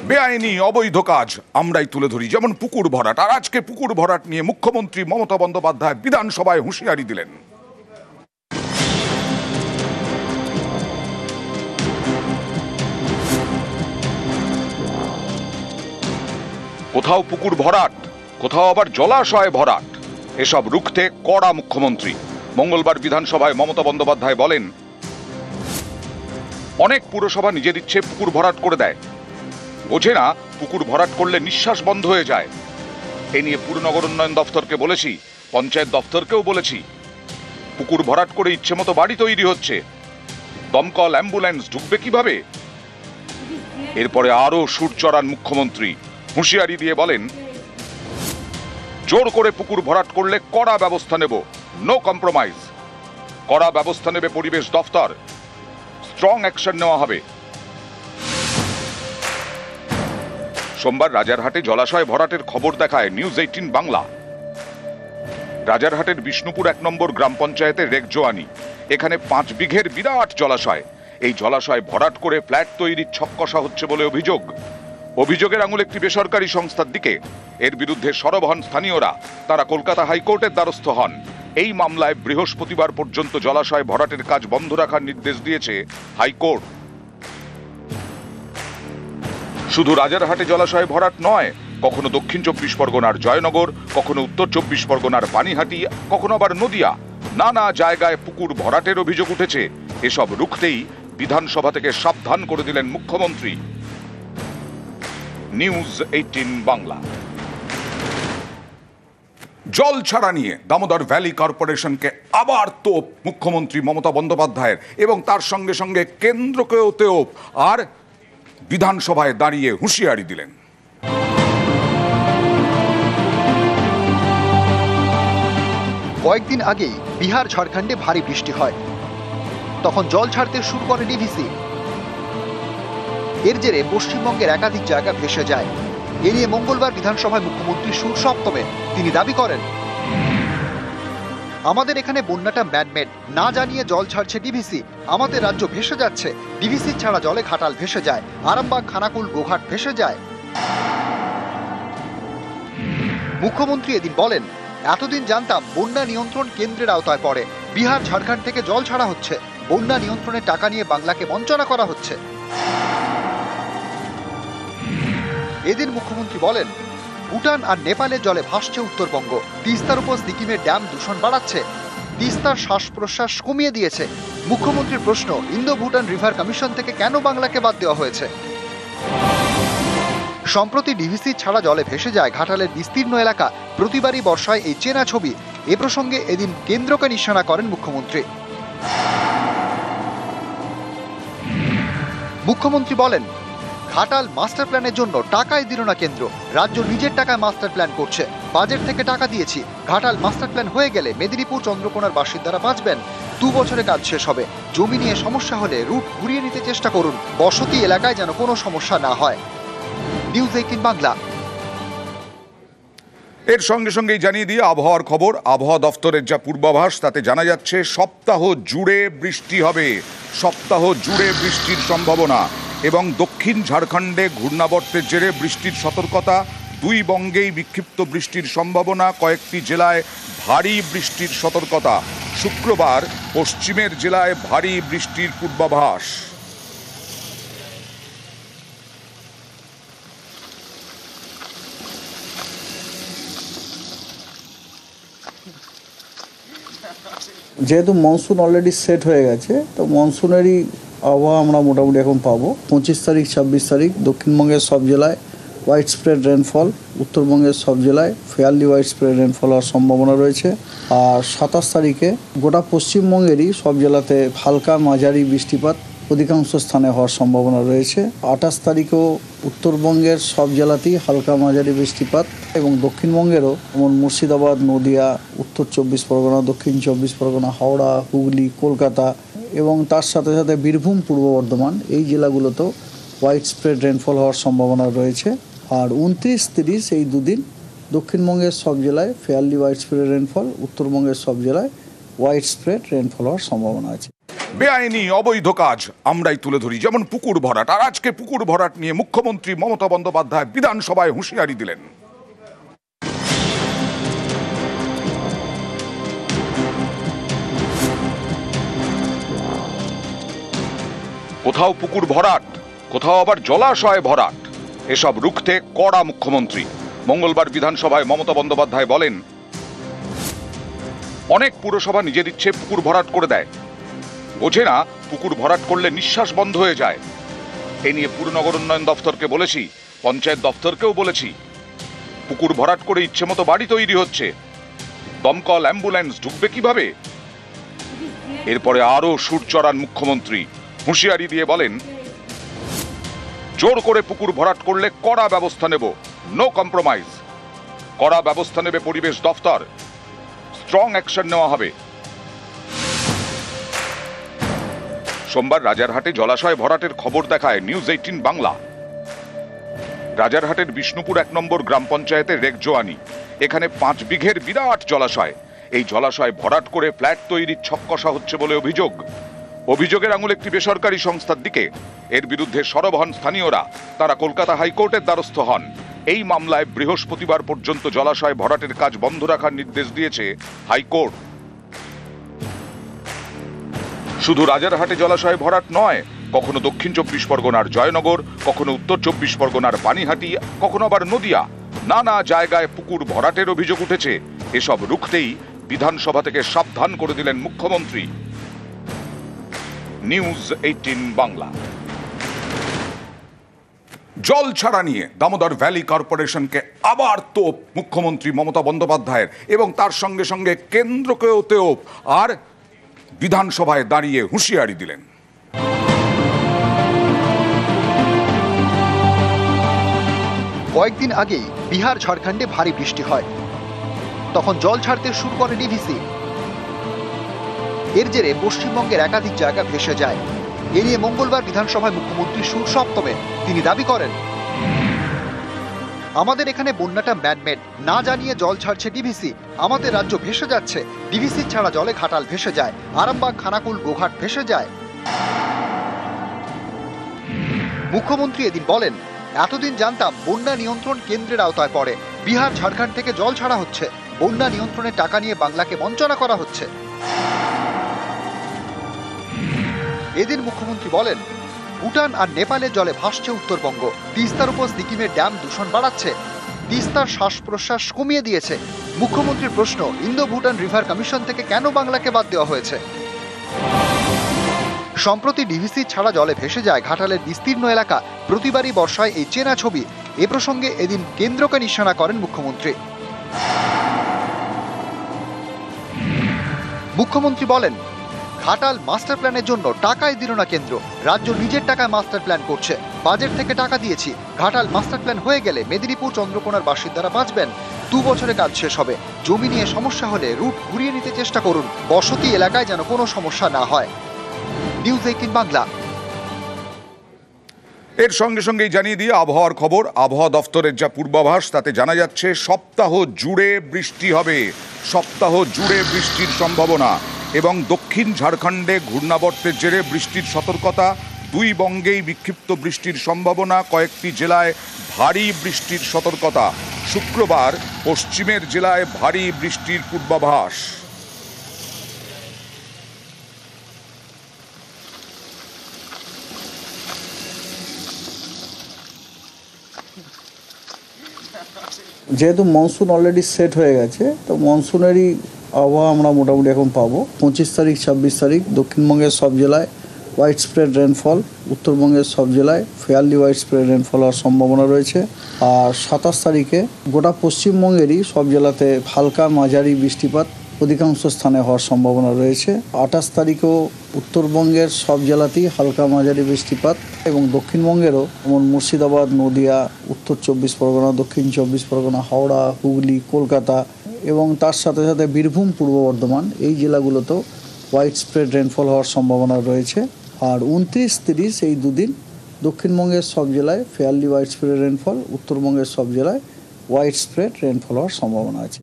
বেআইনি অবৈধ কাজ আমরাই তুলে ধরি, যেমন পুকুর ভরাট। আর আজকে পুকুর ভরাট নিয়ে মুখ্যমন্ত্রী মমতা বন্দ্যোপাধ্যায় বিধানসভায় হুঁশিয়ারি দিলেন। কোথাও পুকুর ভরাট, কোথাও আবার জলাশয় ভরাট, এসব রুখতে কড়া মুখ্যমন্ত্রী। মঙ্গলবার বিধানসভায় মমতা বন্দ্যোপাধ্যায় বলেন, অনেক পুরসভা নিজের ইচ্ছে পুকুর ভরাট করে দেয়, বোঝে না পুকুর ভরাট করলে নিঃশ্বাস বন্ধ হয়ে যায়। এ নিয়ে পুরনগর উন্নয়ন দপ্তরকে বলেছি, পঞ্চায়েত দপ্তরকেও বলেছি। পুকুর ভরাট করে ইচ্ছে মতো বাড়ি তৈরি হচ্ছে, দমকল অ্যাম্বুলেন্স ঢুকবে কিভাবে? এরপরে আরো সুর চড়ান মুখ্যমন্ত্রী, হুঁশিয়ারি দিয়ে বলেন, জোর করে পুকুর ভরাট করলে কড়া ব্যবস্থা নেব, নো কম্প্রোমাইজ। কড়া ব্যবস্থা নেবে পরিবেশ দপ্তর, স্ট্রং অ্যাকশন নেওয়া হবে। সোমবার রাজারহাটে জলাশয় ভরাটের খবর দেখায় নিউজ 18 বাংলা। রাজারহাটের বিষ্ণুপুর 1 নম্বর গ্রাম পঞ্চায়েতের রেকজোয়ানি, এখানে 5 বিঘের বিরাট জলাশয়। এই জলাশয় ভরাট করে ফ্ল্যাট তৈরির ছক কষা হচ্ছে বলে অভিযোগ। অভিযোগের আঙুল একটি বেসরকারি সংস্থার দিকে। এর বিরুদ্ধে সরব হন স্থানীয়রা। তারা কলকাতা হাইকোর্টের দ্বারস্থ হন। এই মামলায় বৃহস্পতিবার পর্যন্ত জলাশয় ভরাটের কাজ বন্ধ রাখার নির্দেশ দিয়েছে হাইকোর্ট। শুধু রাজারহাটে জলাশয় ভরাট নয়, কখনো দক্ষিণ 24 পরগনার জয়নগর, কখনো উত্তর 24 পরগনার পানিহাটি, কখনো আবার নদিয়া, নানা জায়গায় পুকুর ভরাটের অভিযোগ উঠেছে। এসব রুখতেই বিধানসভা থেকে সাবধান করে দিলেন মুখ্যমন্ত্রী। নিউজ 18 বাংলা। জল ছাড়া নিয়ে দামোদর ভ্যালি কর্পোরেশনকে আবার তোপ মুখ্যমন্ত্রী মমতা বন্দ্যোপাধ্যায়ের, এবং তার সঙ্গে সঙ্গে কেন্দ্রকেও তোপ, আর বিধানসভায় দাঁড়িয়ে হুঁশিয়ারি দিলেন। কয়েকদিন আগেই বিহার ঝাড়খণ্ডে ভারী বৃষ্টি হয়, তখন জল ছাড়তে শুরু করে ডিভিসি। এর জেরে পশ্চিমবঙ্গের একাধিক জায়গা ভেসে যায়। এ নিয়ে মঙ্গলবার বিধানসভায় মুখ্যমন্ত্রী সুর সপ্তমে তিনি দাবি করেন, আমাদের এখানে বন্যাটা ম্যানমেড, না জানিয়ে জল ছাড়ছে ডিভিসি, আমাদের রাজ্য ভেসে যাচ্ছে। ডিভিসি ছাড়া জলে ঘাটাল ভেসে যায়, আরামবাগ, খানাকুল, গোঘাট ভেসে যায়। মুখ্যমন্ত্রী এদিন বলেন, এতদিন জানতাম বন্যা নিয়ন্ত্রণ কেন্দ্রের আওতায় পড়ে, বিহার ঝাড়খণ্ড থেকে জল ছাড়া হচ্ছে, বন্যা নিয়ন্ত্রণের টাকা নিয়ে বাংলাকে বঞ্চনা করা হচ্ছে। এদিন মুখ্যমন্ত্রী বলেন, ভুটান আর নেপালের জলে ভাসছে উত্তরবঙ্গ, তিস্তার উপর সিকিমের ড্যাম দূষণ বাড়াচ্ছে, তিস্তার শ্বাস প্রশ্বাস কমিয়ে দিয়েছে। মুখ্যমন্ত্রীর প্রশ্ন, ইন্দো ভুটান রিভার কমিশন থেকে কেন বাংলাকে বাদ দেওয়া হয়েছে? সম্প্রতি ডিভিসি ছাড়া জলে ভেসে যায় ঘাটালের বিস্তীর্ণ এলাকা, প্রতিবারই বর্ষায় এই চেনা ছবি। এ প্রসঙ্গে এদিন কেন্দ্রকে নিশানা করেন মুখ্যমন্ত্রী। মুখ্যমন্ত্রী বলেন, ঘাটাল মাস্টার প্ল্যানের জন্য টাকাই দিল না কেন্দ্র, রাজ্য নিজের টাকায় মাস্টার প্ল্যান করছে, বাজেট থেকে টাকা দিয়েছি। ঘাটাল মাস্টার প্ল্যান হয়ে গেলে মেদিনীপুর, চন্দ্রকোনার বাসিন্দারা বাঁচবেন। 2 বছরে কাজ শেষ হবে। জমি নিয়ে সমস্যা হলে রুট ঘুরিয়ে নিতে চেষ্টা করুন, বসতি এলাকায় যেন কোনো সমস্যা না হয়। নিউজ 18 বাংলা। এর সঙ্গে সঙ্গেই জানিয়ে দিয়ে আবহাওয়ার খবর। আবহাওয়া দফতরের যা পূর্বাভাস তাতে জানা যাচ্ছে সপ্তাহ জুড়ে বৃষ্টি হবে, সপ্তাহ জুড়ে বৃষ্টির সম্ভাবনা। এবং দক্ষিণ ঝাড়খণ্ডে ঘূর্ণাবর্তের জেরে বৃষ্টির সতর্কতা, 2 বঙ্গেই বিক্ষিপ্ত বৃষ্টির সম্ভাবনা, কয়েকটি জেলায় ভারী বৃষ্টির সতর্কতা। শুক্রবার পশ্চিমের জেলায় ভারী বৃষ্টির পূর্বাভাস। যেহেতু মনসুন অলরেডি সেট হয়ে গেছে, তো মনসুনেরই আবহাওয়া আমরা মোটামুটি এখন পাবো। 25 তারিখ 26 তারিখ দক্ষিণবঙ্গের সব জেলায় হোয়াইট স্প্রেড রেনফল, উত্তরবঙ্গের সব জেলায় ফেয়ারলি হোয়াইট স্প্রেড রেনফল হওয়ার সম্ভাবনা রয়েছে। আর 27 তারিখে গোটা পশ্চিমবঙ্গেরই সব জেলাতে হালকা মাঝারি বৃষ্টিপাত অধিকাংশ স্থানে হওয়ার সম্ভাবনা রয়েছে। 28 তারিখেও উত্তরবঙ্গের সব জেলাতেই হালকা মাঝারি বৃষ্টিপাত, এবং দক্ষিণবঙ্গেরও যেমন মুর্শিদাবাদ, নদিয়া, উত্তর 24 পরগনা, দক্ষিণ 24 পরগনা, হাওড়া, হুগলি, কলকাতা এবং তার সাথে সাথে বীরভূম, পূর্ব বর্ধমান, এই জেলাগুলোতেও হোয়াইট স্প্রেড রেনফল হওয়ার সম্ভাবনা রয়েছে। আর 29-30 এই 2 দিন দক্ষিণবঙ্গের সব জেলায় ফেয়ারলি হোয়াইট স্প্রেড রেনফল, উত্তরবঙ্গের সব জেলায় ওয়াইড স্প্রেড রেনফল হওয়ার সম্ভাবনা আছে। বেআইনি অবৈধ কাজ আমরাই তুলে ধরি, যেমন পুকুর ভরাট। আর আজকে পুকুর ভরাট নিয়ে মুখ্যমন্ত্রী মমতা বন্দ্যোপাধ্যায় বিধানসভায় হুঁশিয়ারি দিলেন। কোথাও পুকুর ভরাট, কোথাও আবার জলাশয় ভরাট, এসব রুখতে কড়া মুখ্যমন্ত্রী। মঙ্গলবার বিধানসভায় মমতা বন্দ্যোপাধ্যায় বলেন, অনেক পুরসভা নিজের ইচ্ছে পুকুর ভরাট করে দেয়, বোঝে না পুকুর ভরাট করলে নিঃশ্বাস বন্ধ হয়ে যায়। এ নিয়ে পুরনগর উন্নয়ন দপ্তরকে বলেছি, পঞ্চায়েত দপ্তরকেও বলেছি। পুকুর ভরাট করে ইচ্ছে মতো বাড়ি তৈরি হচ্ছে, দমকল অ্যাম্বুলেন্স ঢুকবে কিভাবে? এরপরে আরো সুর চড়ান মুখ্যমন্ত্রী, হুঁশিয়ারি দিয়ে বলেন, জোর করে পুকুর ভরাট করলে কড়া ব্যবস্থা নেব, নো কম্প্রোমাইজ। কড়া ব্যবস্থা নেবে পরিবেশ দফতর, স্ট্রং অ্যাকশন নেওয়া হবে। সোমবার রাজারহাটে জলাশয় ভরাটের খবর দেখায় নিউজ 18 বাংলা। রাজারহাটের বিষ্ণুপুর 1 নম্বর গ্রাম পঞ্চায়েতের রেকজোয়ানি, এখানে 5 বিঘের বিরাট জলাশয়। এই জলাশয় ভরাট করে ফ্ল্যাট তৈরির ছক কষা হচ্ছে বলে অভিযোগ। অভিযোগের আঙুল একটি বেসরকারি সংস্থার দিকে। এর বিরুদ্ধে সরব হন স্থানীয়রা। তারা কলকাতা হাইকোর্টের দ্বারস্থ হন। এই মামলায় বৃহস্পতিবার পর্যন্ত জলাশয় ভরাটের কাজ বন্ধ রাখার নির্দেশ দিয়েছে হাইকোর্ট। শুধু রাজারহাটে জলাশয় ভরাট নয়, কখনো দক্ষিণ 24 পরগনার জয়নগর, কখনো উত্তর 24 পরগনার পানিহাটি, কখনো আবার নদিয়া, নানা জায়গায় পুকুর ভরাটের অভিযোগ উঠেছে। এসব রুখতেই বিধানসভা থেকে সাবধান করে দিলেন মুখ্যমন্ত্রী। নিউজ 18 বাংলা। জল ছাড়া নিয়ে দামোদর ভ্যালি কর্পোরেশনকে আবার তোপ মুখ্যমন্ত্রী মমতা বন্দ্যোপাধ্যায়ের, এবং তার সঙ্গে সঙ্গে কেন্দ্রকেও তোপ, আর বিধানসভায় দাঁড়িয়ে হুঁশিয়ারি দিলেন। কয়েকদিন আগেই বিহার ঝাড়খণ্ডে ভারী বৃষ্টি হয়, তখন জল ছাড়তে শুরু করে ডিভিসি। এর জেরে পশ্চিমবঙ্গের একাধিক জায়গা ভেসে যায়। এ নিয়ে মঙ্গলবার বিধানসভায় মুখ্যমন্ত্রী সুর সপ্তমে তিনি দাবি করেন, আমাদের এখানে বন্যাটা ম্যানমেড, না জানিয়ে জল ছাড়ছে ডিভিসি। আমাদের রাজ্য ভেসে যাচ্ছে, ডিভিসি ছাড়া জলে ঘাটাল ভেসে যায়, আরামবাগ, খানাকুল, গোঘাট ভেসে যায়। মুখ্যমন্ত্রী এদিন বলেন, এতদিন জানতাম বন্যা নিয়ন্ত্রণ কেন্দ্রের আওতায় পড়ে, বিহার ঝাড়খণ্ড থেকে জল ছাড়া হচ্ছে, বন্যা নিয়ন্ত্রণের টাকা নিয়ে বাংলাকে বঞ্চনা করা হচ্ছে। এদিন মুখ্যমন্ত্রী বলেন, ভুটান আর নেপালের জলে ভাসছে উত্তরবঙ্গ, তিস্তার উপর সিকিমের ড্যাম দূষণ বাড়াচ্ছে, তিস্তার শ্বাস প্রশ্বাস কমিয়ে দিয়েছে। মুখ্যমন্ত্রীর প্রশ্ন, ইন্দো ভুটান রিভার কমিশন থেকে কেন বাংলাকে বাদ দেওয়া হয়েছে? সম্প্রতি ডিভিসি ছাড়া জলে ভেসে যায় ঘাটালের বিস্তীর্ণ এলাকা, প্রতিবারই বর্ষায় এই চেনা ছবি। এ প্রসঙ্গে এদিন কেন্দ্রকে নিশানা করেন মুখ্যমন্ত্রী। মুখ্যমন্ত্রী বলেন, ঘাটাল মাস্টার প্ল্যানের জন্য টাকাই দিল না কেন্দ্র, রাজ্য নিজের টাকায় মাস্টার প্ল্যান করছে, বাজেট থেকে টাকা দিয়েছি। ঘাটাল মাস্টার প্ল্যান হয়ে গেলে মেদিনীপুর চন্দ্রকোনার বাসিন্দারা বাঁচবেন, 2 বছরে কাজ শেষ হবে। জমি নিয়ে সমস্যা হলে রুট ঘুরিয়ে নিতে চেষ্টা করুন, বসতি এলাকায় যেন কোনো সমস্যা না হয়। নিউজ 18 বাংলা। এর সঙ্গে সঙ্গেই জানিয়ে দিয়ে আবহাওয়ার খবর। আবহাওয়া দফতরের যা পূর্বাভাস তাতে জানা যাচ্ছে সপ্তাহ জুড়ে বৃষ্টি হবে, সপ্তাহ জুড়ে বৃষ্টির সম্ভাবনা। এবং দক্ষিণ ঝাড়খণ্ডে ঘূর্ণাবর্তের জেরে বৃষ্টির সতর্কতা, 2 বঙ্গেই বিক্ষিপ্ত বৃষ্টির সম্ভাবনা, কয়েকটি জেলায় ভারী বৃষ্টির সতর্কতা। শুক্রবার পশ্চিমের জেলায় ভারী বৃষ্টির পূর্বাভাস। যেহেতু মনসুন অলরেডি সেট হয়ে গেছে, তো মনসুনেরই আবহাওয়া আমরা মোটামুটি এখন পাবো। 25 তারিখ 26 তারিখ দক্ষিণবঙ্গের সব জেলায় ওয়াইড স্প্রেড রেনফল, উত্তরবঙ্গের সব জেলায় ফেয়ারলি ওয়াইড স্প্রেড রেনফল হওয়ার সম্ভাবনা রয়েছে। আর 27 তারিখে গোটা পশ্চিমবঙ্গেরই সব জেলাতে হালকা মাঝারি বৃষ্টিপাত অধিকাংশ স্থানে হওয়ার সম্ভাবনা রয়েছে। 28 তারিখেও উত্তরবঙ্গের সব জেলাতেই হালকা মাঝারি বৃষ্টিপাত, এবং দক্ষিণবঙ্গেরও যেমন মুর্শিদাবাদ, নদিয়া, উত্তর 24 পরগনা, দক্ষিণ 24 পরগনা, হাওড়া, হুগলি, কলকাতা এবং তার সাথে সাথে বীরভূম, পূর্ব বর্ধমান, এই জেলাগুলোতেও ওয়াইড স্প্রেড রেনফল হওয়ার সম্ভাবনা রয়েছে। আর 29-30 এই 2 দিন দক্ষিণবঙ্গের সব জেলায় ফেয়ারলি ওয়াইড স্প্রেড রেনফল, উত্তরবঙ্গের সব জেলায় ওয়াইড স্প্রেড রেনফল হওয়ার সম্ভাবনা আছে।